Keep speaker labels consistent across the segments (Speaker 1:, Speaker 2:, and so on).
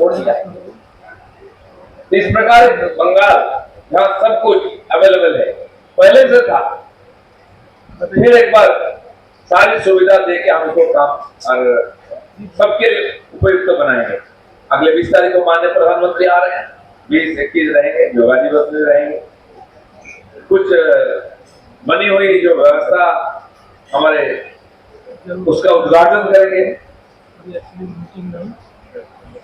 Speaker 1: छोड़ दिया। इस प्रकार बंगाल जहाँ सब कुछ अवेलेबल है पहले से था, फिर एक बार सारी सुविधा देके हमको काम और सबके उपयुक्त बनाएंगे। अगले 20 तारीख को माननीय प्रधानमंत्री आ रहे हैं, 20-21 रहेंगे, योगा दिवस में रहेंगे। कुछ बनी हुई जो व्यवस्था हमारे उसका उद्घाटन करेंगे।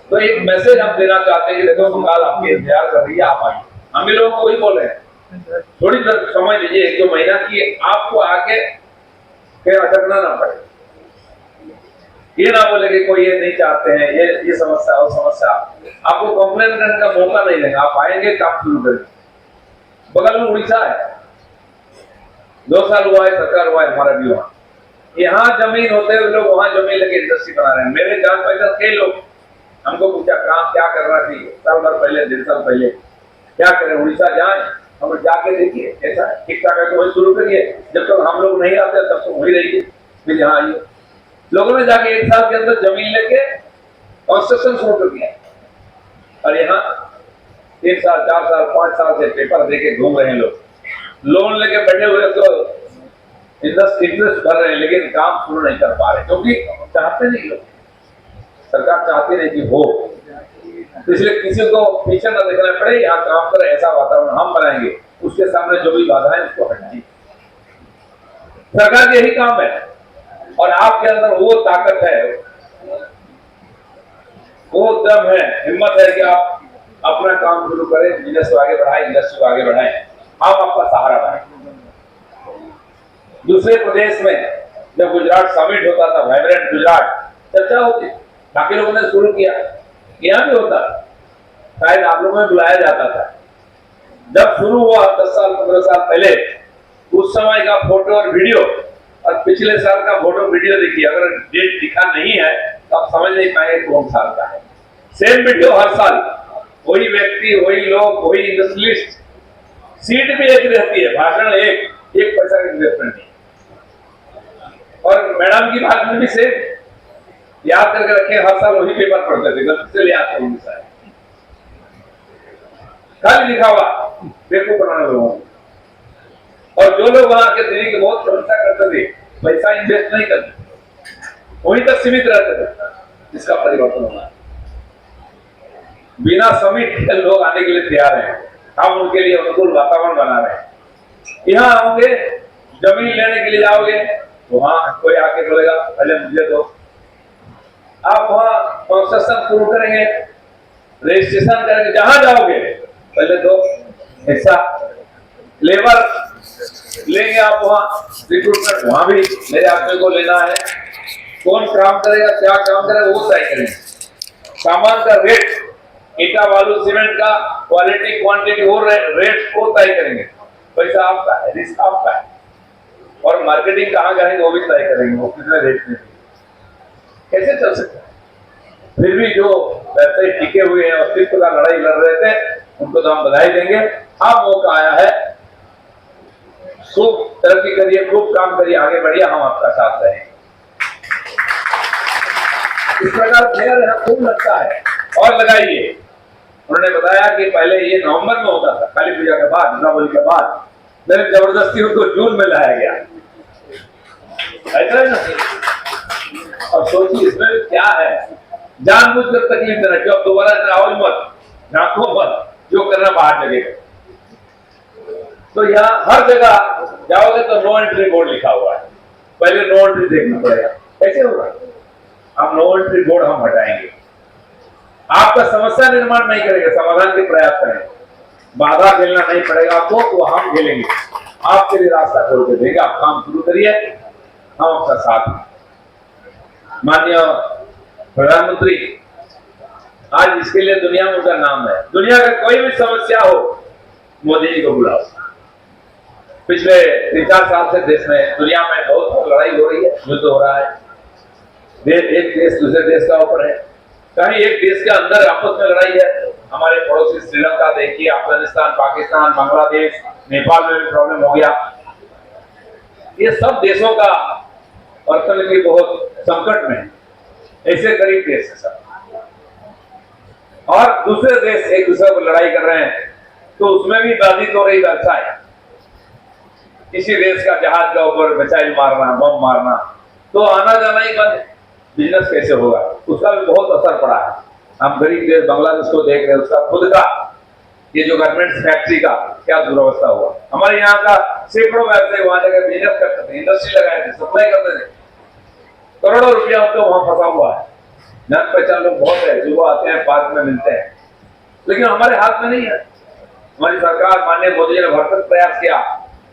Speaker 1: तो एक मैसेज हम देना चाहते हैं कि देखो बंगाल आपके इंतजार कर रही है, आप आइए। हम भी लोगों को वही बोल रहे हैं, थोड़ी देर समय लीजिए, 1-2 महीना की, आपको आके फिर अटकना ना पड़े। ये ना बोले कि कोई ये नहीं चाहते हैं, ये समस्या और समस्या, आपको कंप्लेन करने का मौका नहीं देगा। आप आएंगे, काम शुरू करेंगे। बगल में उड़ीसा है, 2 साल हुआ है, सरकार हुआ है, हमारा भी हुआ। यहाँ जमीन होते हुए लोग वहां जमीन लेके इंडस्ट्री बना रहे हैं। मेरे जान पहचान कई लोग हमको पूछा काम क्या करना चाहिए, साल भर पहले, 1.5 साल पहले, क्या करें, उड़ीसा जाए। हम जाके देखिए ऐसा ठीक ठाक है तो वही शुरू करिए, जब तक हम लोग नहीं आते तब तक वही रहिए, फिर यहाँ आइए। लोगों ने जाके 1 साल के अंदर जमीन लेके कंस्ट्रक्शन शुरू कर दिया, और यहाँ 3 साल, 4 साल, 5 साल से पेपर देके घूम रहे हैं लोग, लोन लेके बैठे हुए तो इंटरेस्ट भर रहे हैं, लेकिन काम शुरू नहीं कर पा रहे, क्योंकि चाहते नहीं लोग, सरकार चाहती नहीं कि हो। तो इसलिए किसी को पीछे न देखना पड़े, यहाँ काम कर ऐसा वातावरण हम बनाएंगे, उसके सामने जो भी बाधा है उसको हटाइए। सरकार के यही काम है, और आपके अंदर वो ताकत है, वो दम है, हिम्मत है कि आप अपना काम शुरू करें, बिजनेस को आगे बढ़ाएं, इंडस्ट्री को आगे बढ़ाएं, हम आपका सहारा बने। दूसरे प्रदेश में जब गुजरात समिट होता था, वाइब्रेंट गुजरात चर्चा होती, बाकी लोगों ने शुरू किया, यहाँ भी होता, शायद आप लोगों में बुलाया जाता था। जब शुरू हुआ 10 साल 15 साल पहले, उस समय का फोटो और वीडियो और पिछले साल का फोटो वीडियो देखिए, अगर डेट दिखा नहीं है तो आप समझ नहीं पाएंगे कौन साल का है। सेम वीडियो हर साल, वही व्यक्ति, वही लोग, वही इंडस्ट्रियलिस्ट, सीट भी एक रहती है, भाषण एक पैसा का इन्वेस्टमेंट नहीं। और मैडम की भाषण भी सेम, याद करके रखे, हर साल वही पेपर पढ़ते थे, गलती से ले आते हैं, कल लिखा हुआ बेवकूफ बनाने लोगों को। और जो लोग वहां के दिल्ली की बहुत प्रशंसा करते थे, पैसा इन्वेस्ट नहीं करते, वहीं तक सीमित रहते थे। इसका परिवर्तन होना है। बिना समिट के लोग आने के लिए तैयार हैं, हम उनके लिए अनुकूल वातावरण बना रहे हैं। यहाँ आओगे, जमीन लेने के लिए जाओगे, वहां कोई आके बोलेगा पहले मुझे दो, आप वहां कंस्ट्रक्शन शुरू करेंगे, रजिस्ट्रेशन करेंगे, जहां जाओगे पहले दो हिस्सा, लेबर लेंगे आप, वहां रिक्रूटमेंट वहां भी मेरे आदमी को लेना है, कौन काम करेगा, क्या काम करेगा, वो तय करेंगे। सामान का रेट, ईटा बालू सीमेंट का क्वालिटी क्वांटिटी वो रेट को तय करेंगे। पैसा आपका है, रिस्क आपका है, और मार्केटिंग कहाँ करेंगे वो भी तय करेंगे, वो कितने रेट में। कैसे चल सकता है? फिर भी जो व्यवसायी टिके हुए हैं, अस्तित्व का लड़ाई लड़ रहे थे, उनको तो हम बधाई देंगे। अब मौका आया है, खूब तरक्की करिए, खूब काम करिए, आगे बढ़िए, हम आपका साथ रहेंगे। इस प्रकार फेयर यहाँ खूब लगता है, और लगाइए। उन्होंने बताया कि पहले ये नवंबर में होता था, काली पूजा के बाद, दीपावली के बाद, फिर जबरदस्ती उनको जून में लाया गया, ऐसा है ना। और सोचिए इसमें क्या है, जानबूझकर तकलीफ देना, क्यों अब दोबारा आओ मत, झांको मत, जो करना बाहर जगह। तो यहाँ हर जगह जाओगे तो नो एंट्री बोर्ड लिखा हुआ है, पहले नो एंट्री देखना पड़ेगा। कैसे होगा? अब नो एंट्री बोर्ड हम हटाएंगे, आपका समस्या निर्माण नहीं करेंगे, समाधान के प्रयास करेंगे, बाधा झेलना नहीं पड़ेगा आपको, तो हम झेलेंगे, आपके लिए रास्ता खोल के देंगे। आप काम शुरू करिए, हम आपका साथ हैं। माननीय प्रधानमंत्री, आज इसके लिए दुनिया में उनका नाम है, दुनिया का कोई भी समस्या हो मोदी जी को बुलाओ। पिछले 3-4 साल से देश में, दुनिया में बहुत लड़ाई हो रही है, युद्ध हो रहा है, एक देश दूसरे देश का ऊपर है, कहीं एक देश के अंदर आपस में लड़ाई है। हमारे पड़ोसी श्रीलंका देखिए, अफगानिस्तान, पाकिस्तान, बांग्लादेश, नेपाल में भी प्रॉब्लम हो गया। ये सब देशों का अर्थनीति बहुत संकट में है, ऐसे गरीब देश है सब। और दूसरे देश एक दूसरे पर लड़ाई कर रहे हैं, तो उसमें भी बाधित हो रही व्यवसाय। किसी देश का जहाज का ऊपर मिसाइल मारना, बम मारना, तो आना जाना ही बंद है, बिजनेस कैसे होगा? उसका भी बहुत असर पड़ा है। हम गरीब देश बांग्लादेश को देख रहे हैं, उसका खुद का ये जो गारमेंट्स फैक्ट्री का क्या दुर्वस्था हुआ। हमारे यहाँ का सैकड़ों व्यवसायी वहां जाकर बिजनेस करते थे, इंडस्ट्री लगाए थे, सप्लाई करते थे, करोड़ों रुपया उनको वहां फंसा हुआ है। जान पहचान लोग बहुत है जो वो आते हैं, पार्क में मिलते हैं, लेकिन हमारे हाथ में नहीं है। हमारी सरकार माननीय मोदी जी ने भरसक प्रयास किया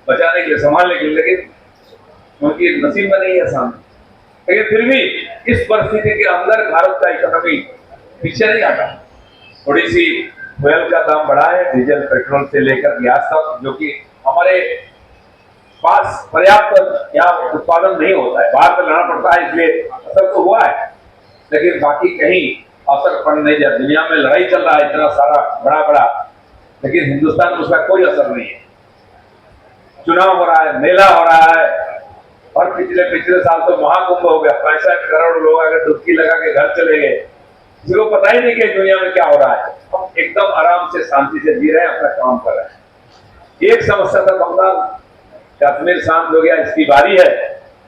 Speaker 1: बचाने के लिए, संभालने के लिए, लेकिन उनकी नसीब में नहीं है सामने। लेकिन फिर भी इस परिस्थिति के अंदर भारत का इकोनॉमी पीछे नहीं आता। थोड़ी सी फ्यूल का दाम बढ़ा है, डीजल पेट्रोल से लेकर गैस तक, जो कि हमारे पास पर्याप्त या उत्पादन नहीं होता है, बाहर से लाना पड़ता है, इसलिए असर तो हुआ है, लेकिन बाकी कहीं असर पड़ नहीं जाए। दुनिया में लड़ाई चल रहा है इतना सारा बड़ा बड़ा, लेकिन हिंदुस्तान में उसका कोई असर नहीं है। चुनाव हो रहा है, मेला हो रहा है, और पिछले साल तो महाकुंभ हो गया, 65 करोड़ लोग अगर डुबकी लगा के घर चले गए, किसी को पता ही नहीं कि दुनिया में क्या हो रहा है। हम एकदम आराम से शांति से जी रहे हैं, अपना काम कर रहे हैं। एक समस्या था बंगाल, कश्मीर शांत हो गया, इसकी बारी है,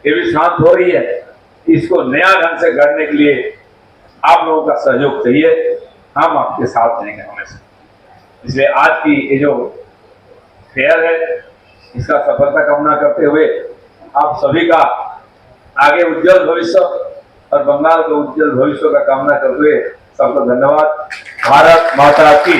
Speaker 1: ये भी शांत हो रही है। इसको नया ढंग से गढ़ने के लिए आप लोगों का सहयोग चाहिए, हम आपके साथ रहेंगे हमेशा। इसलिए आज की ये जो फेयर है, इसका सफलता कामना करते हुए आप सभी का आगे उज्जवल भविष्य और बंगाल के उज्जवल भविष्य का कामना करते हुए सबको धन्यवाद। भारत माता की।